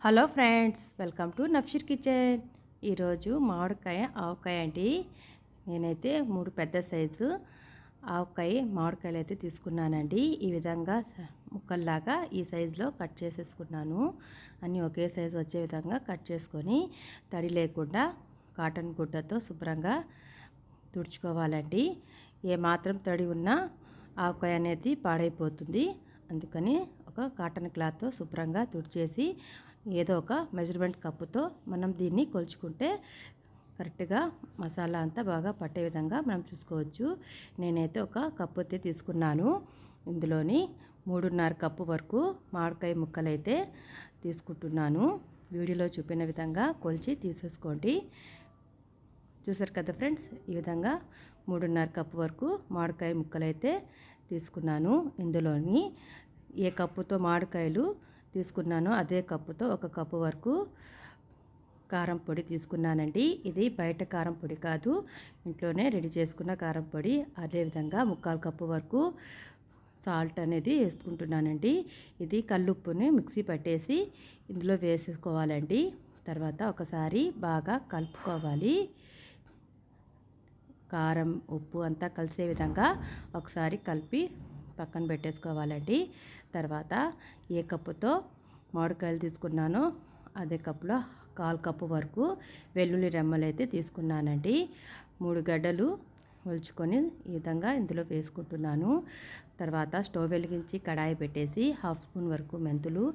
Hello friends, welcome to నఫ్షిర్ kitchen. ఈరోజు మామిడికాయ ఆవకాయ అండి. నేనైతే 3 పెద్ద సైజు ఆవకాయ మామిడికాయలు అయితే తీసుకున్నానండి. ఈ విధంగా ముక్కల్లాగా ఈ సైజులో కట్ చేసేసుకున్నాను. అన్నీ ఒకే సైజు వచ్చే విధంగా కట్ చేసుకొని తడి లేకుండా కాటన్ గుడ్డతో శుభ్రంగా తుడుచుకోవాలండి. ఏమాత్రం తడి ఉన్నా ఆవకాయ అనేది పాడైపోతుంది. అందుకని ఒక కాటన్ క్లాత్తో శుభ్రంగా తుడిచేసి ఏదో ఒక మెజర్మెంట్ కప్పుతో మనం దీన్ని కొలుచుకుంటే కరెక్ట్గా మసాలా అంతా బాగా పట్టే విధంగా మనం చూసుకోవచ్చు. నేనైతే ఒక కప్పు అయితే తీసుకున్నాను. ఇందులోని 3.5 కప్పు వరకు మామిడికాయ ముక్కలు అయితే తీసుకుంటున్నాను. వీడియోలో చూపిన విధంగా కొలిచి తీసేసుకోండి. చూసారు కదా ఫ్రెండ్స్, ఈ విధంగా 3.5 కప్పు వరకు మామిడికాయ ముక్కలు అయితే తీసుకున్నాను. ఇందులోని ఏ కప్పుతో మామిడికాయలు తీసుకున్నానో అదే కప్పుతో 1 కప్పు వరకు కారం పొడి తీసుకున్నానండి. ఇది బయట కారం పొడి కాదు, ఇంట్లోనే రెడీ చేసుకున్న కారం పొడి. అదేవిధంగా 3/4 కప్పు వరకు సాల్ట్ అనేది వేసుకుంటున్నానండి. ఇది కల్లుప్పుని మిక్సీ పట్టేసి ఇందులో వేసుకోవాలండి. తర్వాత ఒకసారి బాగా కలుపుకోవాలి. కారం ఉప్పు అంతా కలిసే విధంగా ఒకసారి కలిపి పక్కన పెట్టేసుకోవాలండి. తర్వాత ఏ కప్పుతో మామిడికాయలు తీసుకున్నానో అదే కప్పులో 1/4 కప్పు వరకు వెల్లుల్లి రెమ్మలు అయితే తీసుకున్నానండి. 3 గడ్డలు ఒలుచుకొని ఈ విధంగా ఇందులో వేసుకుంటున్నాను. తర్వాత స్టవ్ వెలిగించి కడాయి పెట్టేసి 1/2 స్పూన్ వరకు మెంతులు,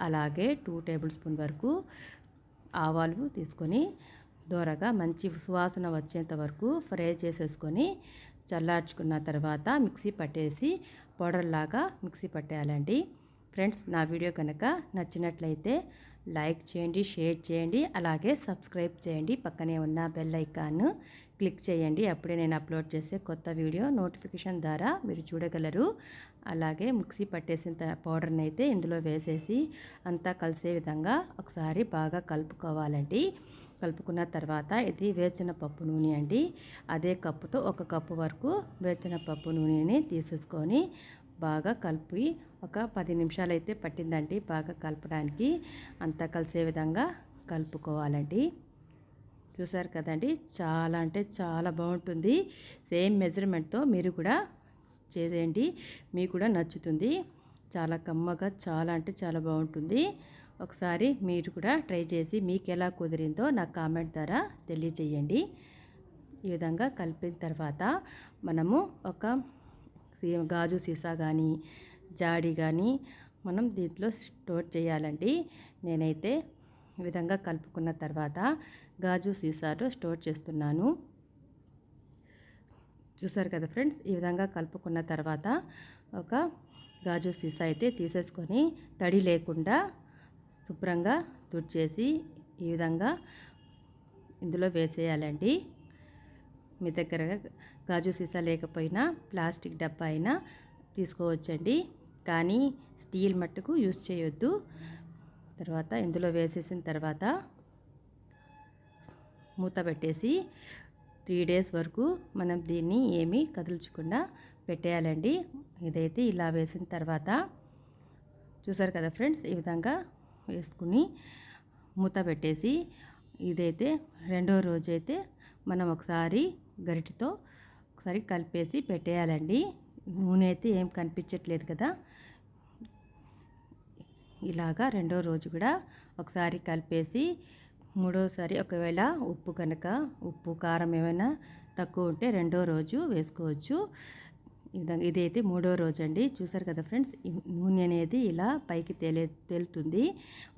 అలాగే 2 టేబుల్ స్పూన్ వరకు ఆవాలు తీసుకొని దోరగా మంచి సువాసన వచ్చేంత వరకు ఫ్రై చేసేసుకొని చల్లార్చుకున్న తర్వాత మిక్సీ పట్టేసి పౌడర్ లాగా మిక్సీ పట్టేయాలండి. ఫ్రెండ్స్, నా వీడియో కనుక నచ్చినట్లయితే లైక్ చేయండి, షేర్ చేయండి, అలాగే సబ్స్క్రైబ్ చేయండి. పక్కనే ఉన్న బెల్ ఐకాన్ క్లిక్ చేయండి. అప్పుడే నేను అప్లోడ్ చేసే కొత్త వీడియో నోటిఫికేషన్ ద్వారా మీరు చూడగలరు. అలాగే మిక్సీ పట్టేసిన పౌడర్ని అయితే ఇందులో వేసేసి అంతా కలిసే విధంగా ఒకసారి బాగా కలుపుకోవాలండి. కలుపుకున్న తర్వాత ఇది వేరుశనగ పప్పు నూనె అండి. అదే కప్పుతో 1 కప్పు వరకు వేరుశనగ పప్పు నూనెని తీసేసుకొని బాగా కలిపి ఒక 10 నిమిషాలు అయితే పట్టిందండి బాగా కలపడానికి. అంతా కలిసే విధంగా కలుపుకోవాలండి. చూసారు కదండి, చాలా అంటే చాలా బాగుంటుంది. సేమ్ మెజర్మెంట్తో మీరు కూడా చేసేయండి, మీకు కూడా నచ్చుతుంది. చాలా కమ్మగా, చాలా అంటే చాలా బాగుంటుంది. ఒకసారి మీరు కూడా ట్రై చేసి మీకు ఎలా కుదిరిందో నాకు కామెంట్ ద్వారా తెలియజేయండి. ఈ విధంగా కలిపిన తర్వాత మనము ఒక గాజు సీసా కానీ జాడి కానీ మనం దీంట్లో స్టోర్ చేయాలండి. నేనైతే ఈ విధంగా కలుపుకున్న తర్వాత గాజు సీసాలో స్టోర్ చేస్తున్నాను. చూసారు కదా ఫ్రెండ్స్, ఈ విధంగా కలుపుకున్న తర్వాత ఒక గాజు సీసా అయితే తీసేసుకొని తడి లేకుండా శుభ్రంగా తుడిచేసి ఈ విధంగా ఇందులో వేసేయాలండి. మీ దగ్గర గాజు సీసా లేకపోయినా ప్లాస్టిక్ డబ్బా అయినా తీసుకోవచ్చండి, కానీ స్టీల్ మట్టుకు యూస్ చేయొద్దు. తర్వాత ఇందులో వేసేసిన తర్వాత మూత పెట్టేసి 3 డేస్ వరకు మనం దీన్ని ఏమీ కదిల్చకుండా పెట్టేయాలండి. ఇదైతే ఇలా వేసిన తర్వాత చూసారు కదా ఫ్రెండ్స్, ఈ విధంగా వేసుకుని మూత పెట్టేసి ఇదైతే రెండో రోజు అయితే మనం ఒకసారి గరిటెతో ఒకసారి కలిపేసి పెట్టేయాలండి. నూనె అయితే ఏం కనిపించట్లేదు కదా. ఇలాగా రెండో రోజు కూడా ఒకసారి కలిపేసి మూడోసారి ఒకవేళ ఉప్పు కారం ఏమైనా తక్కువ ఉంటే రెండో రోజు వేసుకోవచ్చు. ఈ విధంగా ఇదైతే 3వ రోజు అండి. చూసారు కదా ఫ్రెండ్స్, నూనె అనేది ఇలా పైకి తేలుతుంది.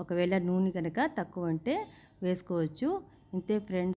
ఒకవేళ నూనె కనుక తక్కువ ఉంటే వేసుకోవచ్చు. ఇంతే ఫ్రెండ్స్.